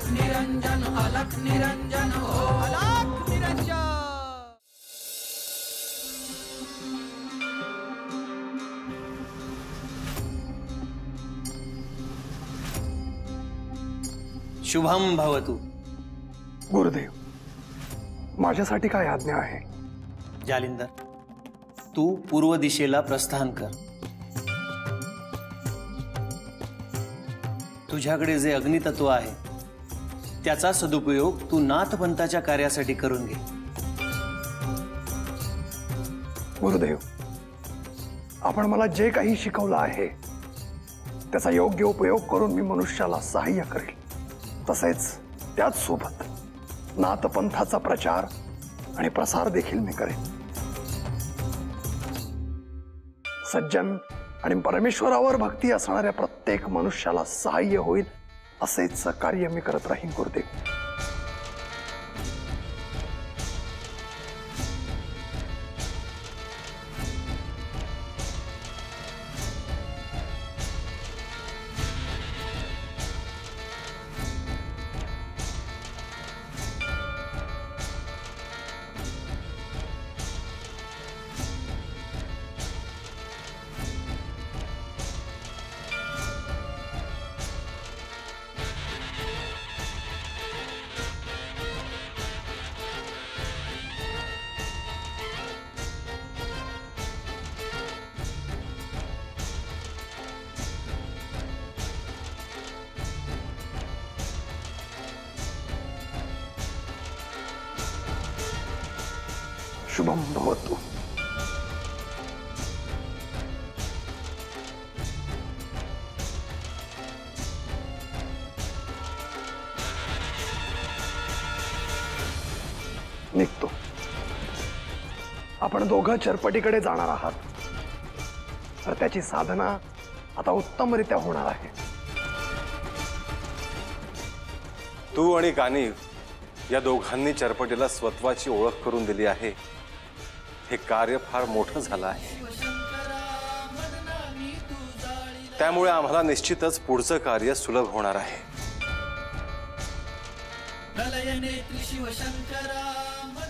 निरंजन अलख निरंजन हो अलख निरंजन। शुभम भवतु। गुरुदेव, माझ्यासाठी काय आज्ञा आहे? जालिंदर, तू पूर्व दिशेला प्रस्थान कर। तुझ्याकडे जे अग्नितत्व आहे त्याचा सदुपयोग तू नाथपंथाच्या कार्यासाठी करून घे। गुरुदेव, आपण मला जे काही शिकवलं आहे त्याचा योग्य उपयोग करून मी मनुष्याला सहाय्य करेल, तसेच त्याच सोबत नाथपंथाचा प्रचार आणि प्रसार देखील मी करेन। सज्जन आणि परमेश्वरावर भक्ती असणाऱ्या प्रत्येक मनुष्याला सहाय्य होईल असेच कार्य मी करत राहीन गुरुदेव। शुभम भवतु। निघतो। आपण दोघं चरपटीकडे जाणार आहात, तर त्याची साधना आता उत्तमरित्या होणार आहे। तू आणि गानिव या दोघांनी चरपटीला स्वत्वाची ओळख करून दिली आहे। हे कार्य फार मोठं झालं आहे, त्यामुळे आम्हाला निश्चितच पुढचं कार्य सुलभ होणार आहे।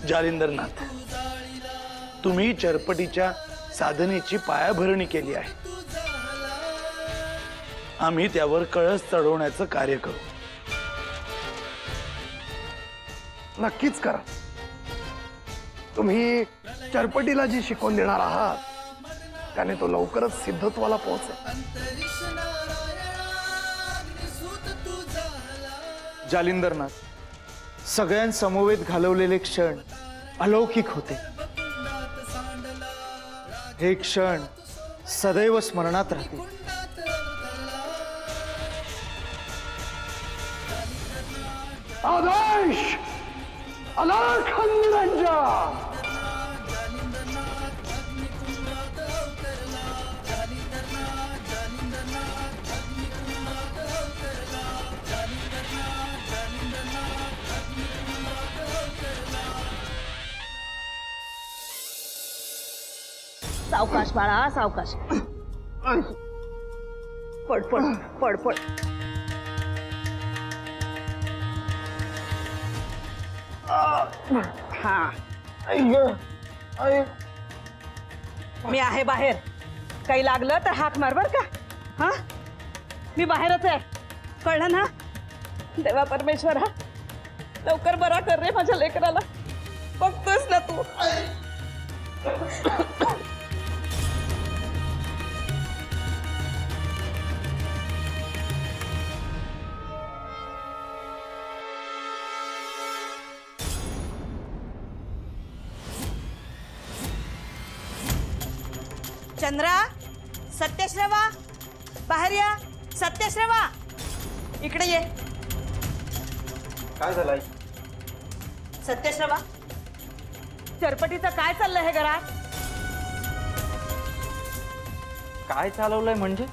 जालिंदरनाथ, तुम्ही चरपटीच्या साधनेची पायाभरणी केली आहे। आम्ही त्यावर कळस चढवण्याचं कार्य करू। नक्कीच करा। तुम्ही चरपटीला जी शिकवण देणार आहात त्याने तो लवकरच सिद्धत्वाला पोहोचेल। जालिंदरनाथ, सगळ्यांसमवेत घालवलेले क्षण अलौकिक होते। हे क्षण सदैव स्मरणात राहतील। आदेश अलख निरंजन। सावकाश बाळा, सावकाश। पड पड पड पड। हा, मी आहे बाहेर, काही लागलं तर हाक मार बर का? हा, मी बाहेरच आहे, कळलं ना? देवा परमेश्वरा, लवकर बरा कर रे माझ्या लेकराला, बघतोस ना तू। चंद्रा, सत्यश्रवा, बाहेर या। सत्यश्रवा, इकडे ये। काय झालंय? सत्यश्रवा, चरपटीचं काय चाललंय हे घरात? काय चालवलंय म्हणजे?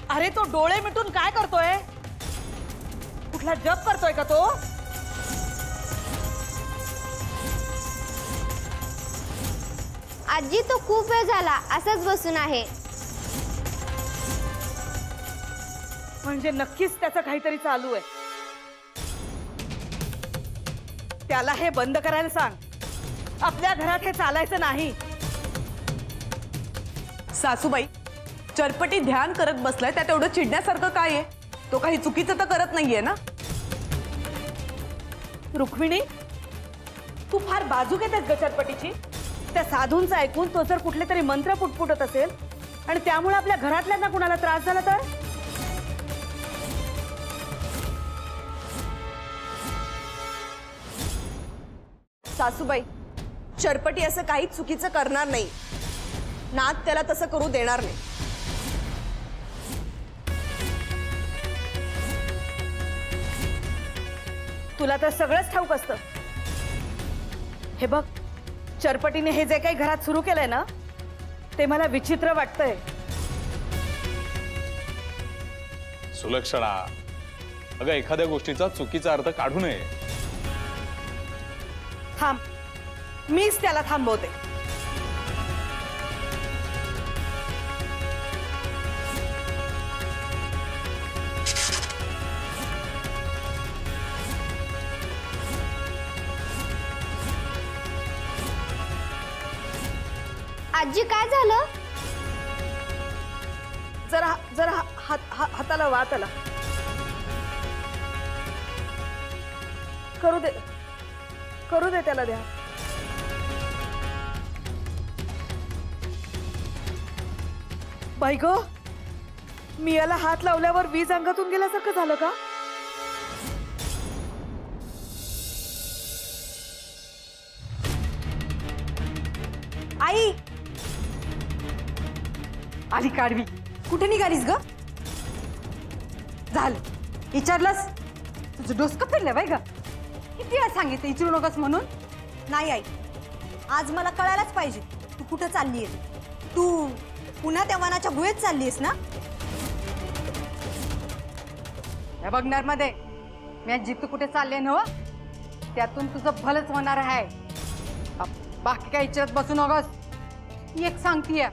अरे तो डोळे मिटून काय करतोय? कुठला जप करतोय का तो? आजी, तो खूप वेळ झाला असंच बसून आहे। म्हणजे नक्कीच त्याचं काहीतरी चालू आहे। त्याला हे बंद करायला सांग. आपल्या घरात हे चालायचं नाही. सासूबाई, चरपटी ध्यान करत बसलाय त्यात एवढं चिडण्यासारखं काय आहे? तो काही चुकीचं तर करत नाहीये ना? रुक्मिणी, तू फार बाजूक येतेस ग चरपटीची. त्या साधूंचं ऐकून तो जर कुठले तरी मंत्र पुटपुटत असेल आणि त्यामुळे आपल्या घरातल्यांना कुणाला त्रास झाला तर? सासूबाई, चरपटी असं काही चुकीचं करणार नाही. नाथ त्याला तसं करू देणार नाही. तुला तर सगळंच ठाऊक असतं. हे बघ, चरपटीने हे जे काही घरात सुरू केलंय ना, ते मला विचित्र वाटतंय. सुलक्षणा, अगं एखाद्या गोष्टीचा चुकीचा अर्थ काढू नये. थांब, मीच त्याला थांबवते. आजी काय झालं? जरा जरा हाताला वात आला. करू दे त्याला द्या. बाई ग, मी याला हात लावल्यावर वीज अंगातून गेल्यासारखं झालं का? आई आली काढवी. कुठे निघालीस ग? झालं विचारलंस? तुझं डोसकं फिरलं बाई ग. किती वेळा सांगितलं विचारू नकोस म्हणून? नाही आई, आज मला कळायलाच पाहिजे तू कुठं चाललीयस. तू पुन्हा त्या वनाच्या गुहेत चाललीयस ना? हे बघ नर्मदे, मी जिथं कुठे चालले ना त्यातून तुझं भलंच होणार आहे. बाकी काही विचारत बसू नकोस. एक सांगतीये,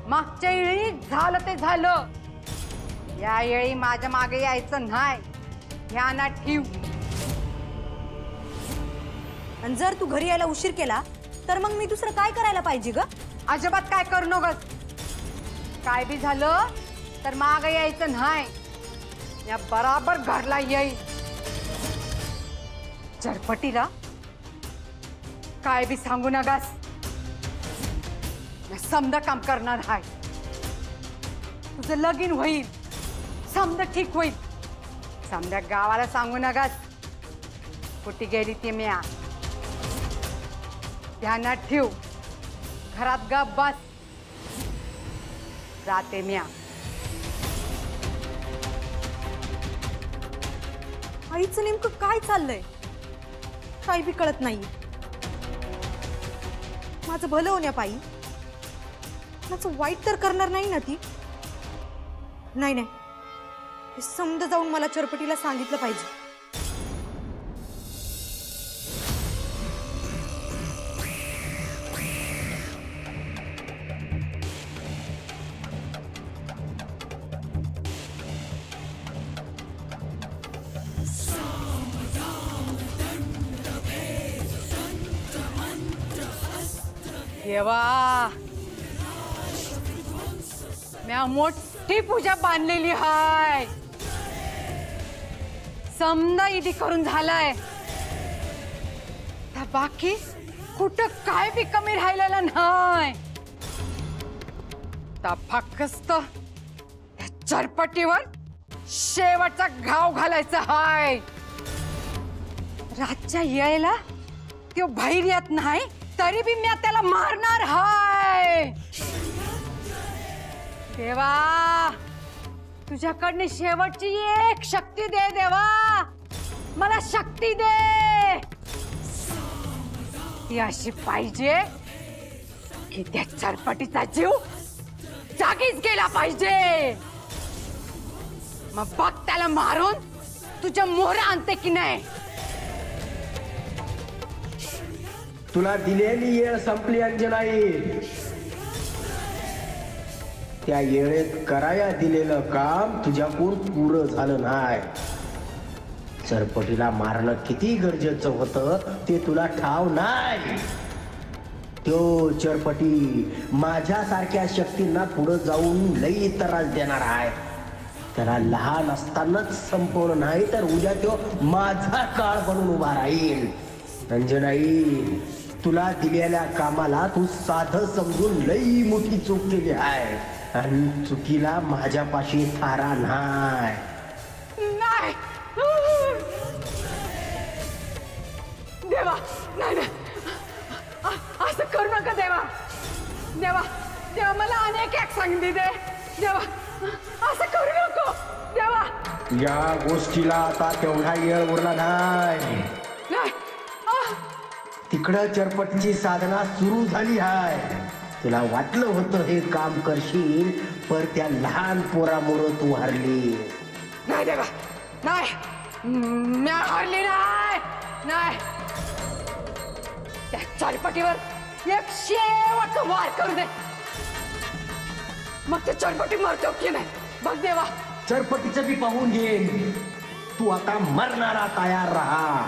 मागच्या वेळी झालं ते झालं. या वेळी माझ्या मागे यायचं नाही, ध्यानात ठेव. आणि जर तू घरी यायला उशीर केला तर मग मी दुसरं काय करायला पाहिजे ग? अजिबात काय करू नकोस. काय बी झालं तर मागे यायचं नाही. या बराबर घरला येईल. चरपटीला काय बी सांगू नकास. समजा काम करणार आहे. तुझं लगीन होईल, समजा ठीक होईल. समजा गावाला सांगू नकास कुठे गेली ती म्या. ध्यानात ठेव. घरात गप बस. जाते म्या. आईचं नेमकं काय चाललंय काही बी कळत नाही. माझं भलं होण्यापायी माझं वाईट तर करणार नाही ना ती? नाही नाही, हे समजा जाऊन मला चरपटीला सांगितलं पाहिजे. देवा, म्या मोठी पूजा बांधलेली हाय. समजा इथे करून झालाय. त्या बाकी कुठं काय बी कमी राहिलेलं नाही. त्या फक्त चरपटीवर शेवटचा घाव घालायचा हाय. रातच्या येळेला तो बाहेर येत नाही तरी बी मी त्याला मारणार हाय. देवा, तुझ्याकडनं शेवटची एक शक्ती दे देवा. मला शक्ती दे. ती अशी पाहिजे की त्या चरपटीचा जीव जागीच गेला पाहिजे. मग बघ त्याला मारून तुझ्या मोहरा आणते की नाही. तुला दिलेली येळ संपली अंजनाई. त्या येळेत कराया दिलेलं काम तुझ्याकडून पुरं झालं नाही. चरपटीला मारणं किती गरजेचं होतं ते तुला ठाव नाही. तो चरपटी माझ्यासारख्या शक्तींना पुढे जाऊन लई त्रास देणार आहे. त्याला लहान असतानाच संपवलं नाही तर उद्या तो माझा काळ बनून उभा राहील. अंजनाई, तुला दिलेल्या कामाला तू साधं समजून लई मोठी चूक केली आहे आणि चुकीला माझ्यापाशी थारा नाही. नाही देवा, नाही नाही, असं करू नका देवा. देवा देवा, मला अनेक एक सांगितली दे देवा, असं करू नको देवा. या गोष्टीला आता तेवढा वेळ उरला नाही. तिकडं चरपटची साधना सुरू झाली आहे. तुला वाटलं होतं हे काम करशील, पर त्या लहान पोरामुळं तू हरली. नाही देवा, नाही, मी हरली नाही. नाही, त्या चरपटीवर एक शेवटचा वार करू दे, मग ते चरपटी मरतो की नाही बघ देवा. चरपटीचं बी पाहून घेईन. तू आता मरणारा तयार राहा.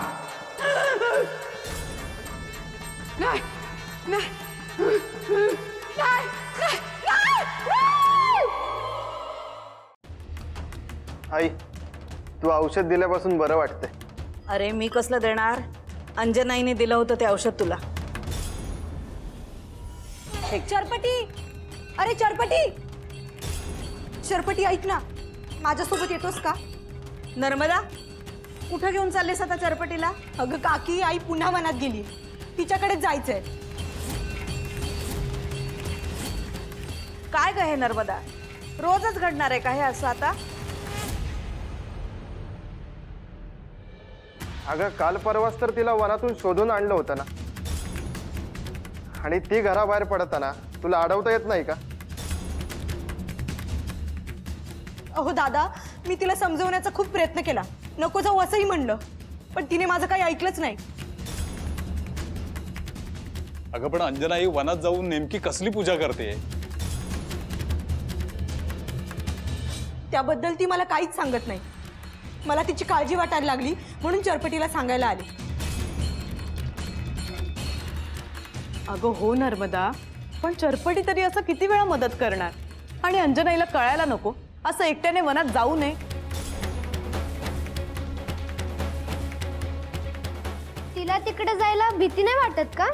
नाही नाही नाही आई, तू औषध दिल्यापासून बरं वाटतंय. अरे मी कसलं देणार, अंजनाईने दिलं होतं ते औषध तुला. चरपटी, अरे चरपटी, चरपटी ऐक ना, माझ्यासोबत येतोस का? नर्मदा, कुठं घेऊन चाललेस आता चरपटीला? अगं काकी, आई पुन्हा वनात गेली, तिच्याकडे जायचंय. काय ग हे नर्मदा, रोजच घडणार आहे का हे असं आता? अगं काल परवाच तर तिला वनातून शोधून आणलं होतं ना, आणि ती घराबाहेर पडताना तुला अडवता येत नाही का? अहो दादा, मी तिला समजवण्याचा खूप प्रयत्न केला, नको जाऊ असंही म्हणलं, पण तिने माझं काही ऐकलंच नाही. अगं पण अंजनाई वनात जाऊन नेमकी कसली पूजा करते? त्याबद्दल ती मला काहीच सांगत नाही. मला तिची काळजी वाटायला लागली म्हणून चरपटीला सांगायला आली. अगं हो नर्मदा, पण चरपटी तरी असं किती वेळा मदत करणार, आणि अंजनाईला कळायला नको असं एकट्याने वनात जाऊ नये. तिला तिकडे जायला भीती नाही वाटत का?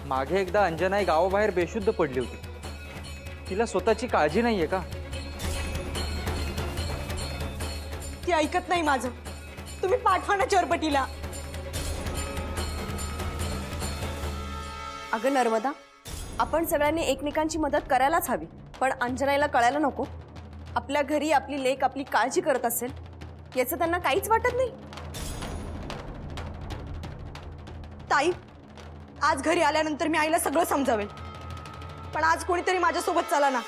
मागे एकदा अंजनाई गावाबाहेर बेशुद्ध पडली होती. तिला स्वतःची काळजी नाहीये का? ती ऐकत नाही माझं. तुम्ही पाठवा ना चरपटीला. अगं नर्मदा, आपण सगळ्यांनी एकमेकांची मदत करायलाच हवी, पण अंजनाईला कळायला नको. आपल्या घरी आपली लेक आपली काळजी करत असेल याचं त्यांना काहीच वाटत नाही. ताई, आज घरी आल्यानंतर मी आईला सगळं समजावेल, पण आज कोणीतरी माझ्यासोबत चला ना.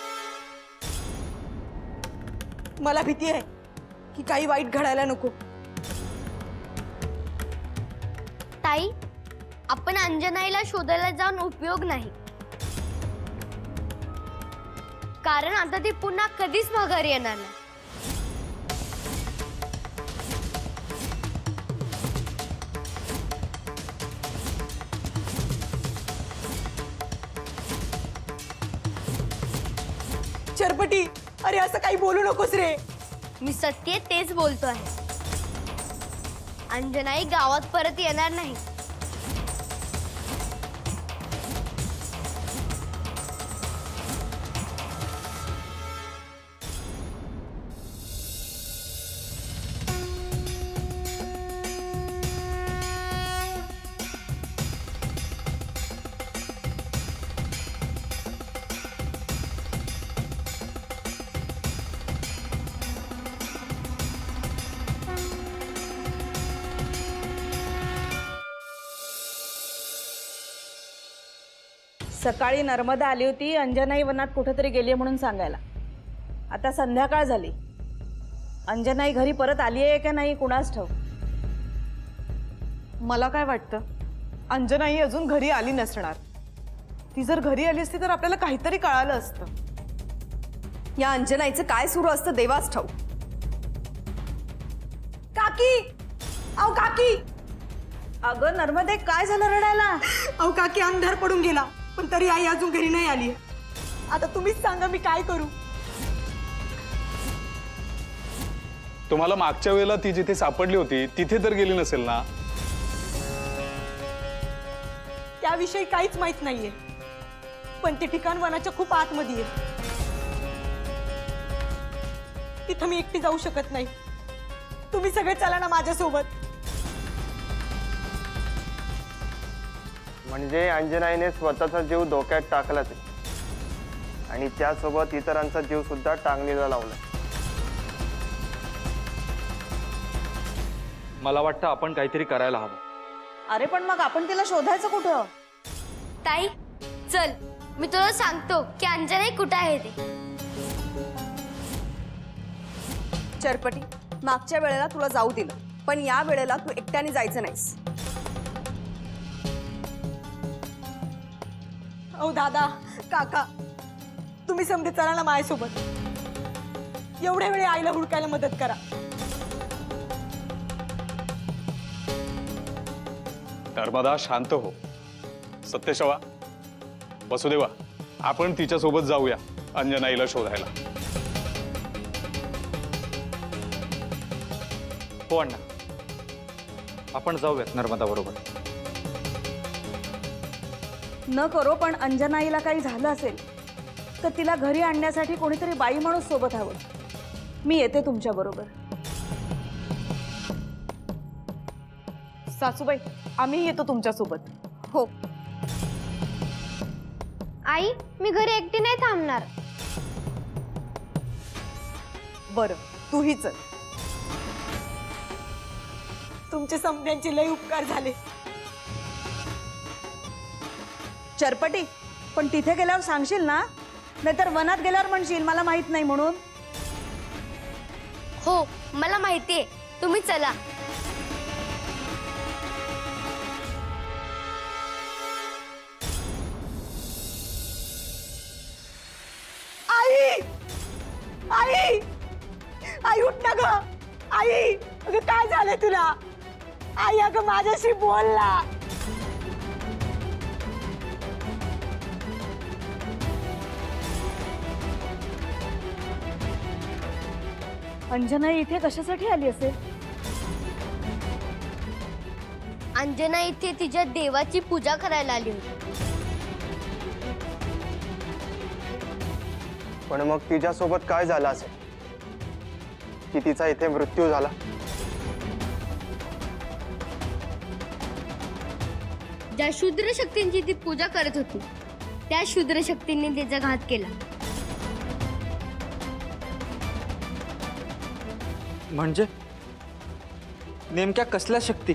मला भीती आहे की काही वाईट घडायला नको. ताई, आपण अंजनाईला शोधायला जाऊन उपयोग नाही, कारण आता ती पुन्हा कधीच माघारी येणार नाही. चरपटी, अरे असं काही बोलू नकोस रे. मी सत्य तेच बोलतो आहे. अंजनाई गावात परत येणार नाही. सकाळी नर्मदा आली होती अंजनाई वनात कुठेतरी गेली म्हणून सांगायला. आता संध्याकाळ झाली, अंजनाई घरी परत आली आहे का नाही कुणास ठाऊक. मला काय वाटतं, अंजनाई अजून घरी आली नसणार. ती जर घरी आली असती तर आपल्याला काहीतरी कळालं असतं. या अंजनाईचं काय सुरू असतं देवाच ठाऊक. काकी, अहो काकी. अगं नर्मदे, काय झालं रडायला? अहो काकी, अंधार पडून गेला पण तरी आई अजून घरी नाही आली. आता तुम्हीच सांगा मी काय करू. तुम्हाला मागच्या वेळेला ती जिथे सापडली होती तिथे तर गेली नसेल ना? त्याविषयी काहीच माहित नाहीये, पण ते ठिकाण वनाच्या खूप आतमध्ये आहे. तिथं मी एकटी जाऊ शकत नाही. तुम्ही सगळे चला ना माझ्यासोबत. म्हणजे अंजनाईने स्वतःचा जीव धोक्यात टाकलाच आणि त्यासोबत इतरांचा जीव सुद्धा टांगणीला लावला. मला वाटतं आपण काहीतरी करायला हवं. अरे पण मग आपण तिला शोधायचं कुठं? ताई चल, मी तुला सांगतो की अंजनाई कुठं आहे ते. चरपटी, मागच्या वेळेला तुला जाऊ दिलं, पण या वेळेला तू एकट्याने जायचं नाहीस. ओ दादा, काका, तुम्ही समजे चला ना माझ्यासोबत. एवढ्या वेळी आईला हुडकायला मदत करा. नर्मदा शांत हो. सत्यशवा, वसुदेवा, आपण तिच्या सोबत जाऊया अंजनाईला शोधायला. हो अण्णा, आपण जाऊयात नर्मदा बरोबर. न करो, पण अंजनाईला काही झालं असेल तर तिला घरी आणण्यासाठी कोणीतरी बाई माणूस सोबत हवं. मी येते तुमच्या बरोबर. सासूबाई, आम्ही येतो तुमच्या सोबत. हो. आई, मी घरी एकटी नाही थांबणार. बरं, तूही चल. तुमचे समध्यांचे लय उपकार झाले. चरपटी, पण तिथे गेल्यावर सांगशील ना, नाहीतर वनात गेल्यावर म्हणशील मला माहित नाही म्हणून. हो, मला माहितीये. तुम्ही चला. आई, आई, आई उठ ना ग. आई, अगं काय झालं तुला? आई अगं माझ्याशी बोल ना. अंजनाई इथे कशासाठी आली असेल? अंजना इथे तिच्या देवाची पूजा करायला आली होती. पण मग तिच्यासोबत काय झालं असेल की तिचा इथे मृत्यू झाला? ज्या शूद्र शक्तींची ती पूजा करत होती त्या शूद्र शक्तींनी तिचा घात केला. म्हणजे नेमक्या कसल्या शक्ती?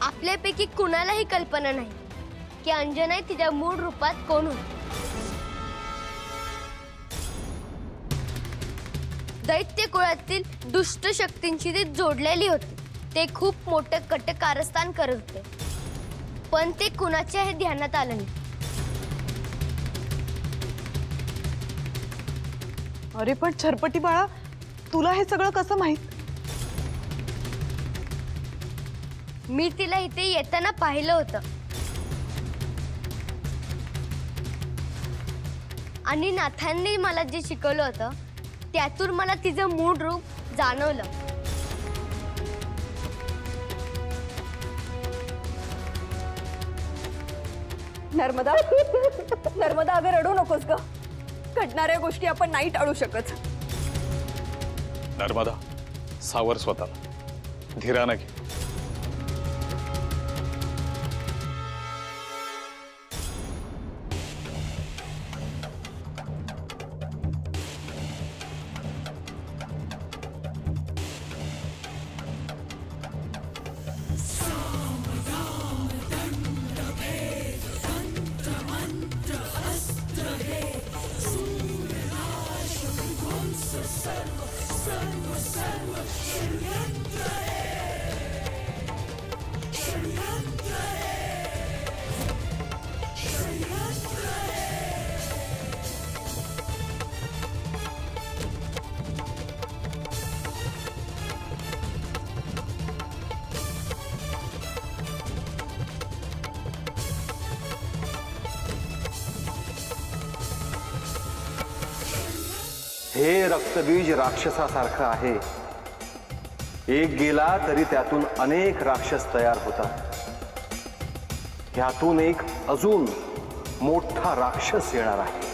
आपल्यापैकी कुणालाही कल्पना नाही की अंजनाई तिच्या मूळ रूपात कोण होती. दैत्य कुळातील दुष्ट शक्तींशी ती जोडलेली होती. ते खूप मोठं कट कारस्थान करत होते, पण ते कुणाच्याही ध्यानात आलं नाही. अरे पण छरपटी बाळा, तुला हे सगळं कसं माहित? मी तिला इथे येताना पाहिलं होतं आणि नाथांनी मला जे शिकवलं होतं त्यातून मला तिचं मूळ रूप जाणवलं. नर्मदा, नर्मदा, अगं रडू नकोस ग. घडणाऱ्या गोष्टी आपण नाही टाळू शकत. नर्मदा, सावर स्वतःला. धीरानं घे. हे रक्तबीज राक्षसासारखं आहे. एक गेला तरी त्यातून अनेक राक्षस तयार होतात. ह्यातून एक अजून मोठा राक्षस येणार आहे.